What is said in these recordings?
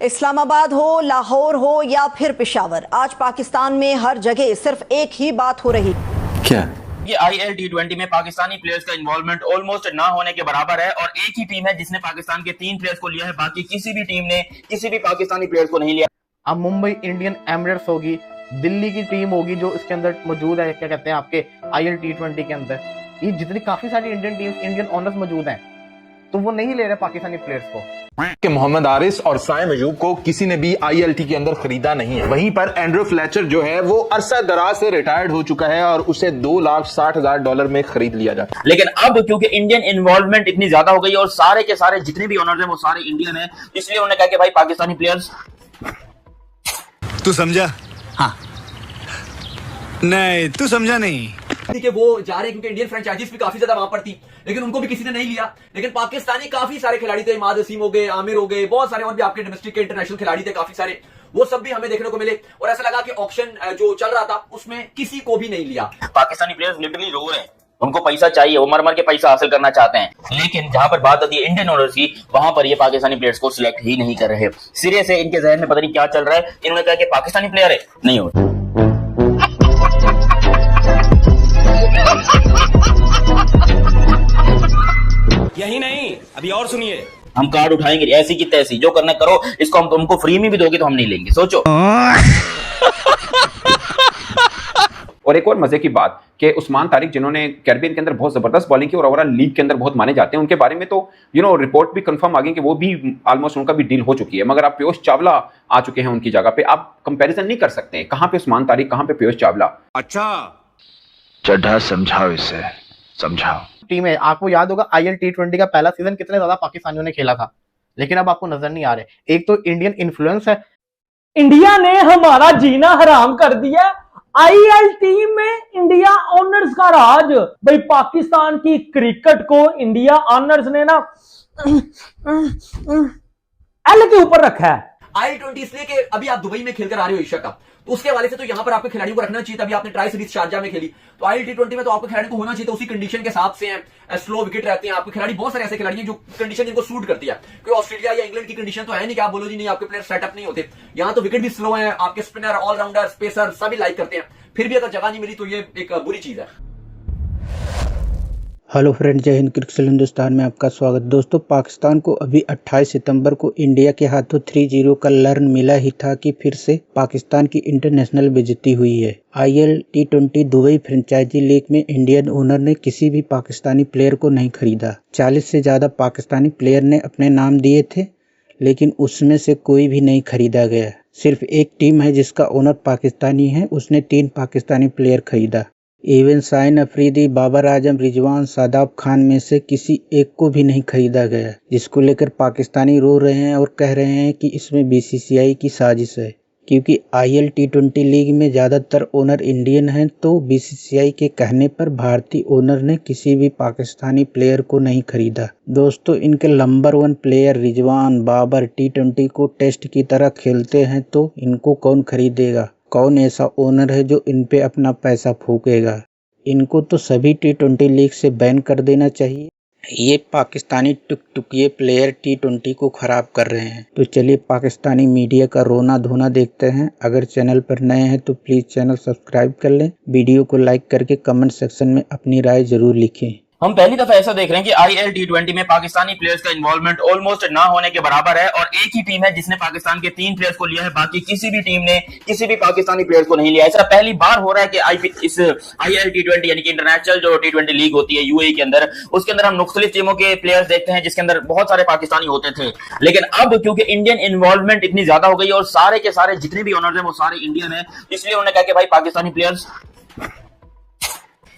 इस्लामाबाद हो, लाहौर हो या फिर पेशावर, आज पाकिस्तान में हर जगह सिर्फ एक ही बात हो रही। क्या? ये IL T20 में पाकिस्तानी प्लेयर्स का इन्वॉल्वमेंट ऑलमोस्ट ना होने के बराबर है और एक ही टीम है जिसने पाकिस्तान के 3 प्लेयर्स को लिया है, बाकी किसी भी टीम ने किसी भी पाकिस्तानी प्लेयर्स को नहीं लिया। अब मुंबई इंडियन एमिरेट्स होगी, दिल्ली की टीम होगी जो इसके अंदर मौजूद है, क्या कहते हैं आपके IL T20 के अंदर, ये जितनी काफी सारी इंडियन टीम्स, इंडियन ऑनर्स मौजूद हैं, तो वो नहीं ले रहे पाकिस्तानी प्लेयर्स को। कि मोहम्मद आरिस और साइम अयूब को किसी ने भी ILT के अंदर खरीदा नहीं है। वहीं पर एंड्रू फ्लेचर जो है वो अरसा दराज से रिटायर्ड हो चुका है और उसे $2,60,000 में खरीद लिया जाता है। लेकिन अब क्योंकि इंडियन इन्वॉल्वमेंट इतनी ज्यादा हो गई और सारे के सारे जितने भी ऑनर्स हैं वो सारे इंडियन हैं, इसलिए उन्होंने कहा कि भाई पाकिस्तानी प्लेयर्स। तू समझा? हाँ। नहीं, तू समझा नहीं। कि वो जा रहे हैं क्योंकि इंडियन फ्रेंचाइजीज भी काफी ज्यादा वहां पर थी, लेकिन उनको भी किसी ने नहीं लिया। लेकिन पाकिस्तानी काफी सारे खिलाड़ी थे, इमाद वसीम हो गए, आमिर हो गए, बहुत सारे और भी आपके डोमेस्टिक के इंटरनेशनल खिलाड़ी थे काफी सारे, वो सब भी हमें देखने को मिले। और ऐसा लगा कि ऑक्शन जो चल रहा था उसमें किसी को भी नहीं लिया। पाकिस्तानी प्लेयर्स लिटरली रो रहे हैं, उनको पैसा चाहिए, वो मर मर के पैसा हासिल करना चाहते हैं, लेकिन जहां पर बात आती है इंडियन ओनर्स की, वहां पर ये पाकिस्तानी प्लेयर्स को सिलेक्ट ही नहीं कर रहे। सिरे से इनके जहन में पता नहीं क्या चल रहा है, इन्होंने कहा कि पाकिस्तानी प्लेयर है नहीं हो। यही नहीं, अभी और सुनिए। हम कार्ड उठाएंगे ऐसी की तैसी, जो करना करो, इसको हम तुमको फ्री में भी दोगे तो हम नहीं लेंगे, सोचो। और एक और मजे की बात कि उस्मान तारिक जिन्होंने कैरिबियन के अंदर बहुत जबरदस्त बॉलिंग की और ओवरऑल लीग के अंदर बहुत माने जाते हैं, उनके बारे में तो रिपोर्ट भी कंफर्म आ गई कि वो भी ऑलमोस्ट उनका भी डील हो चुकी है। मगर आप पीयूष चावला आ चुके हैं उनकी जगह पे, आप कंपैरिजन नहीं कर सकते। कहां पे उस्मान तारिक, कहां पे पीयूष चावला। अच्छा, चड्ढा समझाओ, इसे समझाओ। टीम है, आपको याद होगा IL T20 का पहला सीजन कितने ज्यादा पाकिस्तानियों ने खेला था, लेकिन अब आपको नजर नहीं आ रहे। एक तो इंडियन इन्फ्लुएंस है, इंडिया ने हमारा जीना हराम कर दिया। IL टीम में इंडिया ऑनर्स का राज, भाई पाकिस्तान की क्रिकेट को इंडिया ऑनर्स ने ना L के ऊपर रखा है। IL20 इसलिए कि अभी आप दुबई में खेलकर आ रहे हो एशिया कप, तो उसके हवाले से तो यहां पर आपके खिलाड़ियों को रखना चाहिए। तभी आपने ट्राई सीरीज शारजा में खेली, तो IL T20 में तो आपके खिलाड़ी को होना चाहिए, तो उसी कंडीशन के हिसाब से हैं, स्लो विकेट रहते हैं आपके खिलाड़ी। बहुत सारे ऐसे खिलाड़ी हैं जो कंडीशन जिनको सूट करती है। कोई ऑस्ट्रेलिया या इंग्लैंड की कंडीशन तो है नहीं कि आप बोलो जी नहीं आपके प्लेयर सेटअप नहीं होते। यहां तो विकेट भी स्लो है, आपके स्पिनर, ऑलराउंडर, स्पेसर सभी लाइक करते हैं, फिर भी अगर जगह नहीं मिली तो ये एक बुरी चीज है। हेलो फ्रेंड, जय हिंद। क्रिकेट हिंदुस्तान में आपका स्वागत। दोस्तों, पाकिस्तान को अभी 28 सितंबर को इंडिया के हाथों 3-0 का लर्न मिला ही था कि फिर से पाकिस्तान की इंटरनेशनल बेइज्जती हुई है। IL T20 Dubai franchise league में इंडियन ओनर ने किसी भी पाकिस्तानी प्लेयर को नहीं खरीदा। 40 से ज्यादा पाकिस्तानी प्लेयर ने अपने नाम दिए थे, लेकिन उसमें से कोई भी नहीं खरीदा गया। सिर्फ एक टीम है जिसका ओनर पाकिस्तानी है, उसने 3 पाकिस्तानी प्लेयर खरीदा। इवन शाहीन अफरीदी, बाबर आजम, रिजवान, शादाब खान में से किसी एक को भी नहीं खरीदा गया, जिसको लेकर पाकिस्तानी रो रहे हैं और कह रहे हैं कि इसमें BCCI की साजिश है। क्योंकि IL T20 लीग में ज़्यादातर ओनर इंडियन हैं, तो BCCI के कहने पर भारतीय ओनर ने किसी भी पाकिस्तानी प्लेयर को नहीं खरीदा। दोस्तों, इनके number 1 player Rizwan, Babar T20 को टेस्ट की तरह खेलते हैं, तो इनको कौन खरीदेगा? कौन ऐसा ओनर है जो इन पे अपना पैसा फूकेगा? इनको तो सभी T20 लीग से बैन कर देना चाहिए। ये पाकिस्तानी टुकटुकिए प्लेयर T20 को खराब कर रहे हैं। तो चलिए पाकिस्तानी मीडिया का रोना धोना देखते हैं। अगर चैनल पर नए हैं तो प्लीज चैनल सब्सक्राइब कर लें, वीडियो को लाइक करके कमेंट सेक्शन में अपनी राय जरूर लिखें। हम पहली दफा ऐसा देख रहे हैं कि IL T20 में पाकिस्तानी प्लेयर्स का इन्वॉल्वमेंट ऑलमोस्ट ना होने के बराबर है और एक ही टीम है जिसने पाकिस्तान के 3 प्लेयर्स को लिया है, बाकी किसी भी टीम ने किसी भी पाकिस्तानी प्लेयर्स को नहीं लिया। ऐसा पहली बार हो रहा है कि इस IL T20 यानी कि इंटरनेशनल जो T20 लीग होती है UAE के अंदर, उसके अंदर हम मुख्तलिफ टीमों के प्लेयर्स देखते हैं जिसके अंदर बहुत सारे पाकिस्तानी होते थे। लेकिन अब क्योंकि इंडियन इन्वॉल्वमेंट इतनी ज्यादा हो गई और सारे के सारे जितने भी ऑनर्स हैं वो सारे इंडियन है, इसलिए उन्होंने कहा कि भाई पाकिस्तानी प्लेयर्स।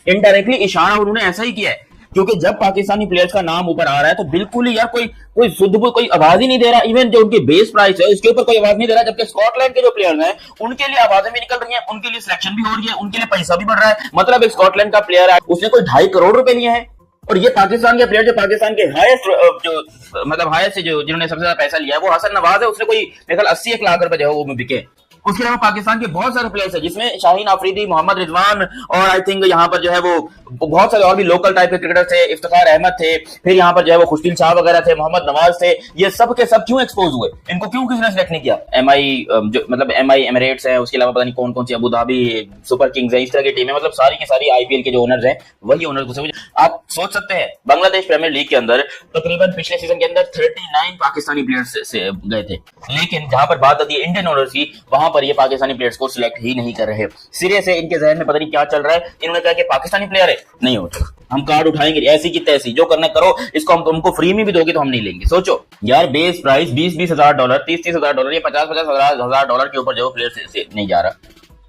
इनडायरेक्टली इशारा उन्होंने ऐसा ही किया है, क्योंकि जब पाकिस्तानी प्लेयर्स का नाम ऊपर आ रहा है तो बिल्कुल ही यार कोई शुद्ध कोई आवाज ही नहीं दे रहा। इवन जो उनकी बेस प्राइस है उसके ऊपर कोई आवाज नहीं दे रहा, जबकि स्कॉटलैंड के जो प्लेयर्स हैं उनके लिए आवाजें भी निकल रही हैं, उनके लिए सिलेक्शन भी हो रही है, उनके लिए पैसा भी बढ़ रहा है। मतलब एक स्कॉटलैंड का प्लेयर है, उसने कोई 2.5 करोड़ रुपए लिए हैं, और ये पाकिस्तान के प्लेयर जो पाकिस्तान के हाईएस्ट जो जिन्होंने सबसे ज्यादा पैसा लिया है वो हसन नवाज है, उसने कोई मेरे ख्याल 80 लाख रुपए जो है वो बिके। उसके अलावा पाकिस्तान के बहुत सारे प्लेयर्स हैं जिसमें शाहीन अफरीदी, मोहम्मद रिजवान और आई थिंक यहाँ पर जो है वो बहुत सारे और भी लोकल टाइप के क्रिकेटर थे, इफ्तिखार अहमद थे, फिर यहाँ पर जो है वो खुशदिल शाह वगैरह थे, मोहम्मद नवाज थे। ये सब के सब क्यों एक्सपोज हुए? इनको क्यों किसी ने सिलेक्ट नहीं किया? एमआई एमिरेट्स है, उसके अलावा पता नहीं कौन कौन सी, अबू धाबी सुपर किंग्स है, इस तरह की टीम है, मतलब सारी की सारी आईपीएल के जो ओनर्स हैं वही ओनर्स। आप सोच सकते हैं बांग्लादेश प्रीमियर लीग के अंदर तकरीबन पिछले सीजन के अंदर 39 पाकिस्तानी प्लेयर्स से गए थे, लेकिन जहां पर बात आती है इंडियन ओनर्स की, वहां पर ये पाकिस्तानी प्लेयर्स को सिलेक्ट ही नहीं कर रहे। सिरे से इनके जहन में पता नहीं क्या चल रहा है। इन्होंने कहा कि पाकिस्तानी प्लेयर है, नहीं होगा, हम कार्ड उठाएंगे ऐसी की तैसी, जो करना करो, इसको हम तुमको फ्री में भी दोगे तो हम नहीं लेंगे। सोचो यार, बेस प्राइस $20,000, $30,000, ये $50,000 के ऊपर जो प्लेयर से नहीं जा रहा,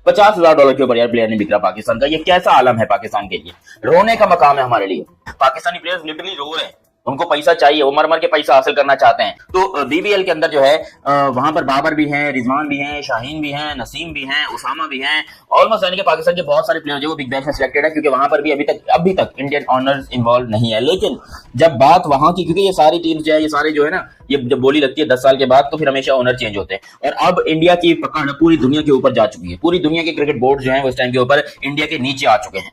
$50,000 के ऊपर यार प्लेयर नहीं बिक रहा पाकिस्तान का। ये कैसा आलम है पाकिस्तान के लिए? रोने का मकाम है हमारे लिए। पाकिस्तानी प्लेयर्स लिटरली रो रहे हैं, उनको पैसा चाहिए, वो मर के पैसा हासिल करना चाहते हैं। तो बीबीएल के अंदर जो है वहां पर बाबर भी हैं, रिजवान भी हैं, शाहीन भी हैं, नसीम भी हैं, उसामा भी हैं, ऑलमोस्ट यानी कि पाकिस्तान के बहुत सारे प्लेयर जो वो बिग बैश में सिलेक्टेड है, क्योंकि वहां पर भी अभी तक इंडियन ऑनर्स इन्वॉल्व नहीं है। लेकिन जब बात वहां की, क्योंकि ये सारी टीम्स जो है, ये सारे जो है ना, ये जब बोली लगती है 10 साल के बाद, तो फिर हमेशा ओनर चेंज होते हैं। और अब इंडिया की पकड़ पूरी दुनिया के ऊपर जा चुकी है। पूरी दुनिया के क्रिकेट बोर्ड जो है वो इस टाइम के ऊपर इंडिया के नीचे आ चुके हैं।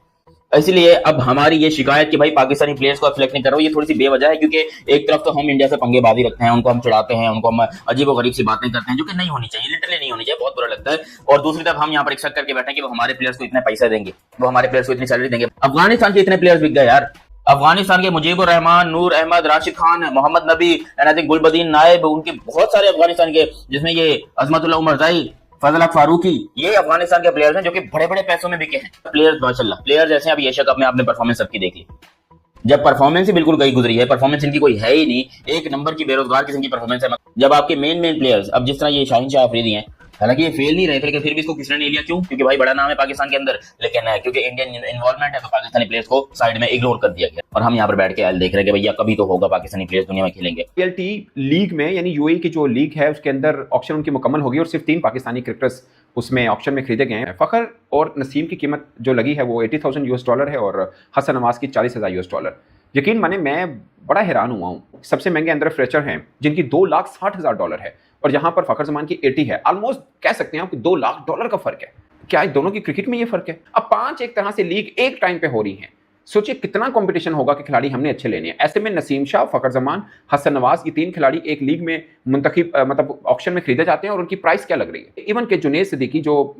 इसलिए अब हमारी ये शिकायत कि भाई पाकिस्तानी प्लेयर्स को सिलेक्ट नहीं कर रहा हूं, ये थोड़ी सी बेवजह है, क्योंकि एक तरफ तो हम इंडिया से पंगेबाजी रखते हैं, उनको हम चिढ़ाते हैं, उनको हम अजीबोगरीब सी बातें करते हैं, जो कि नहीं होनी चाहिए, लिटरली नहीं होनी चाहिए, बहुत बुरा लगता है। और दूसरी तरफ हम यहाँ पर एक्सपेक्ट करके बैठे हैं कि वो हमारे प्लेयर्स को इतने पैसे देंगे, वो हमारे प्लेयर्स को इतनी सैलरी देंगे। अफगानिस्तान के इतने प्लेयर्स बिक गए यार। अफगानिस्तान के मुजीबुर रहमान, नूर अहमद, राशिद खान, मोहम्मद नबी एंड आई थिंक गुलबदीन नायब, उनके बहुत सारे अफगानिस्तान के, जिसमें ये अजमतुल्लाह उमरजाई, फजल हक फारूकी, ये अफगानिस्तान के प्लेयर्स हैं जो कि बड़े बड़े पैसों में बिके हैं। प्लेयर्स माशाल्लाह, प्लेयर्स ऐसे हैं। अब एशिया कप में आपने परफॉर्मेंस सबकी देख ली, जब परफॉर्मेंस ही बिल्कुल गई गुजरी है, परफॉर्मेंस इनकी कोई है ही नहीं, एक नंबर की बेरोजगार किस्म की परफॉर्मेंस है। जब आपके मेन प्लेयर्स, अब जिस तरह ये शाहीन शाह अफरीदी हैं, हालांकि ये फेल नहीं रहे थे, लेकिन फिर भी इसको किसने नहीं लिया? क्यों? क्योंकि भाई बड़ा नाम है पाकिस्तान के अंदर, लेकिन क्योंकि इंडियन इन्वॉल्वमेंट है तो पाकिस्तानी प्लेयर्स को साइड में इग्नोर कर दिया गया। और हम यहाँ पर बैठ के देख रहे हैं कि भैया कभी तो होगा पाकिस्तानी प्लेयर्स दुनिया में खेलेंगे। आईएलटी लीग में, यानी यूएई की जो लीग है, उसके अंदर ऑक्शन उनकी मुकम्मल होगी और सिर्फ 3 पाकिस्तानी क्रिकेटर्स उसमें ऑक्शन में खरीदे गए हैं। फखर और नसीम की कीमत जो लगी है वो $80,000 है और हसन नवाज की $40,000। यकीन माने मैं बड़ा हैरान हुआ हूँ। सबसे महंगे अंदर फ्रेचर हैं जिनकी $2,60,000 है और यहाँ पर फखर जमान की 80 है। ऑलमोस्ट कह सकते हैं आप $2 लाख का फर्क है। क्या दोनों की क्रिकेट में ये फर्क है? अब 5 एक तरह से लीग एक टाइम पे हो रही है। सोचिए कितना कंपटीशन होगा कि खिलाड़ी हमने अच्छे लेने हैं। ऐसे में नसीम शाह, फखर जमान, हसन नवाज, ये 3 खिलाड़ी एक लीग में मुंतखब मतलब ऑक्शन में खरीदे जाते हैं और उनकी प्राइस क्या लग रही है? इवन के जुनैद सिद्दीकी जो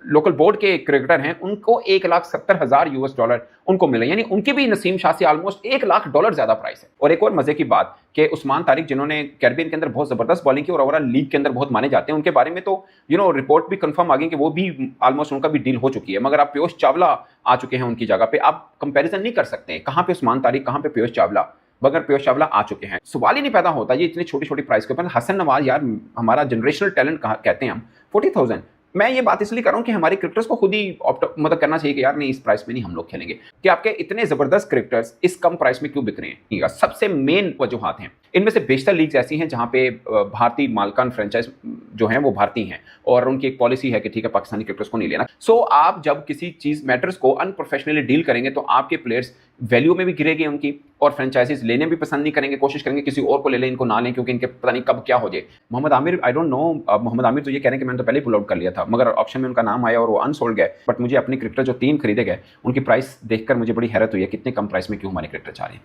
लोकल बोर्ड के क्रिकेटर हैं, उनको $1,70,000 उनको मिले, यानी उनकी भी नसीम शाह से ऑलमोस्ट $1 लाख ज्यादा प्राइस है। और एक और मजे की बात कि उस्मान तारिक, जिन्होंने कैरिबियन के अंदर बहुत जबरदस्त बॉलिंग की और ओवरऑल लीग के अंदर बहुत माने जाते हैं, उनके बारे में तो रिपोर्ट भी कंफर्म आ गई कि वो भी ऑलमोस्ट उनका भी डील हो चुकी है। मगर आप पीयूष चावला आ चुके हैं उनकी जगह पे, आप कंपेरिजन नहीं कर सकते कहाँ पे उस्मान तारिक, कहाँ पे पीयूष चावला, मगर पीयूष चावला आ चुके हैं। सवाल ही नहीं पैदा होता ये इतनी छोटी छोटी प्राइस के ऊपर। हसन नवाज यार हमारा जनरेशनल टैलेंट कहते हैं हम, 40,000। मैं ये बात इसलिए कर रहा हूँ कि हमारे क्रिकेटर्स को खुद ही मतलब करना चाहिए कि यार नहीं, इस प्राइस में नहीं हम लोग खेलेंगे। कि आपके इतने जबरदस्त क्रिकेटर्स इस कम प्राइस में क्यों बिक रहे हैं? सबसे मेन वजूहात हैं। इनमें से बेशतर लीग्स ऐसी हैं जहां पे भारतीय मालकान फ्रेंचाइज जो हैं वो भारतीय हैं और उनकी एक पॉलिसी है कि ठीक है पाकिस्तानी क्रिकेटर्स को नहीं लेना। सो आप जब किसी चीज मैटर्स को अनप्रोफेशनली डील करेंगे तो आपके प्लेयर्स वैल्यू में भी गिरेगी उनकी, और फ्रेंचाइजीज लेने भी पसंद नहीं करेंगे, कोशिश करेंगे किसी और को ले लें, इनको ना लें, क्योंकि इनके पता नहीं कब क्या हो जाए। Mohammad Amir, I don't know, Mohammad Amir तो ये कह रहे हैं कि मैंने तो पहले ही पुल आउट कर लिया था, मगर ऑप्शन में उनका नाम आया और वो अनसोल्ड गए। बट मुझे अपने क्रिकेटर जो 3 खरीदे गए उनकी प्राइस देखकर मुझे बड़ी हैरत हुई है, कितने कम प्राइस में क्यों हमारे क्रिकेटर चाह रहे हैं।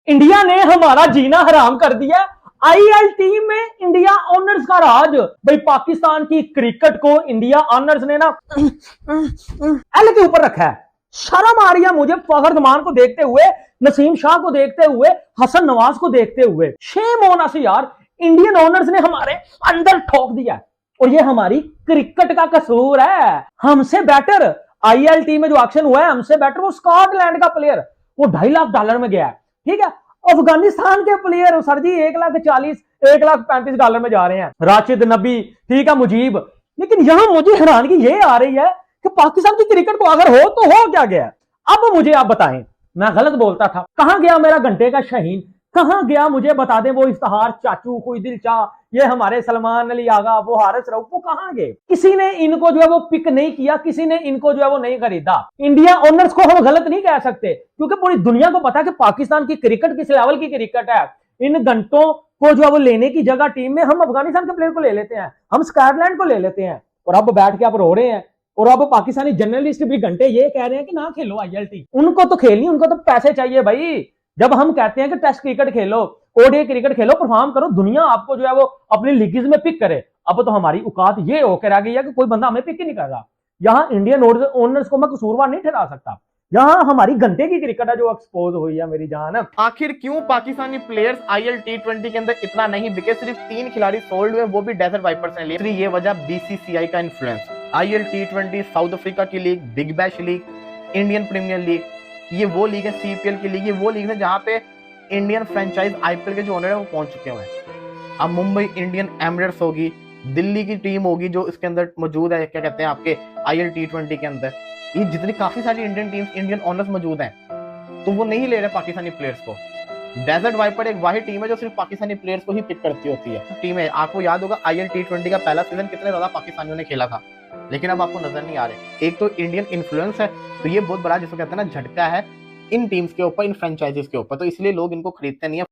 इंडिया ने हमारा जीना हराम कर दिया। आईएलटी में इंडिया ऑनर्स का राज। भाई पाकिस्तान की क्रिकेट को इंडिया ऑनर्स ने ना एल के ऊपर रखा है। शर्म आ रही है मुझे फखर जमान को देखते हुए, नसीम शाह को देखते हुए, हसन नवाज को देखते हुए। शेम होना से यार, इंडियन ऑनर्स ने हमारे अंदर ठोक दिया और ये हमारी क्रिकेट का कसूर है। हमसे बेटर आईएलटी में जो एक्शन हुआ है, हमसे बेटर वो स्कॉटलैंड का प्लेयर, वो $2.5 लाख में गया है। ठीक है, अफगानिस्तान के प्लेयर सर जी $1,40,000 $1,35,000 में जा रहे हैं। राशिद नबी, ठीक है, मुजीब। लेकिन यहां मुझे हैरानगी ये आ रही है कि पाकिस्तान की क्रिकेट को अगर हो तो हो क्या गया? अब मुझे आप बताएं, मैं गलत बोलता था, कहां गया मेरा घंटे का शाहीन? कहां गया? मुझे बता दें वो इफ्तिखार चाचू, कोई दिल चाह, ये हमारे सलमान अली आगा, वो हारिस रऊफ, वो कहां गए? किसी ने इनको जो है वो पिक नहीं किया, किसी ने इनको जो है वो नहीं खरीदा। इंडिया ऑनर्स को हम गलत नहीं कह सकते, क्योंकि पूरी दुनिया को पता है कि पाकिस्तान की क्रिकेट किस लेवल की क्रिकेट है। इन घंटों को जो है वो लेने की जगह टीम में हम अफगानिस्तान के प्लेयर को ले लेते हैं, हम स्कॉटलैंड को ले लेते हैं, और अब बैठ के आप रो रहे हैं। और अब पाकिस्तानी जर्नलिस्ट भी घंटे ये कह रहे हैं कि ना खेलो ILT। उनको तो खेलनी, उनको तो पैसे चाहिए भाई। जब हम कहते हैं कि टेस्ट क्रिकेट खेलो, ODI क्रिकेट खेलो, परफॉर्म करो, दुनिया आपको जो है वो अपनी लीगेज में पिक करे। अब तो हमारी औकात ये होकर आ गई है कि कोई बंदा हमें पिक ही नहीं कर रहा। यहाँ इंडियन ओनर्स को मैं कसूरवार नहीं ठहरा सकता, यहाँ हमारी घंटे की क्रिकेट है जो एक्सपोज हुई है मेरी जान। आखिर क्यों पाकिस्तानी प्लेयर्स ILT20 के अंदर इतना नहीं बिके? सिर्फ 3 खिलाड़ी सोल्ड हुए, वो भी डेजर्ट वाइपर्स ने लिए। ये वजह BCCI का इन्फ्लुएंस। ILT20 साउथ अफ्रीका की league, Big Bash league, Indian Premier league, ये वो लीग है, CPL की लीग, ये वो लीग है जहां पे इंडियन फ्रेंचाइज IPL के जो ओनर है वो पहुंच चुके हुए हैं। अब मुंबई इंडियन एमिरेट्स होगी, दिल्ली की टीम होगी जो इसके अंदर मौजूद है, क्या कहते हैं आपके ILT20 के अंदर, ये जितनी काफी सारी इंडियन टीम्स, इंडियन ओनर्स मौजूद हैं, तो वो नहीं ले रहे पाकिस्तानी प्लेयर्स को। डेजर्ट वाइपर एक वाहिद टीम है जो सिर्फ पाकिस्तानी प्लेयर्स को ही पिक करती होती है। टीम है, आपको याद होगा ILT20 का पहला सीजन कितने ज्यादा पाकिस्तानियों ने खेला था, लेकिन अब आपको नजर नहीं आ रहे। एक तो इंडियन इन्फ्लुएंस है, तो ये बहुत बड़ा जिसको कहते हैं ना झटका है इन टीम्स के ऊपर, इन फ्रेंचाइजीज के ऊपर, तो इसलिए लोग इनको खरीदते नहीं है।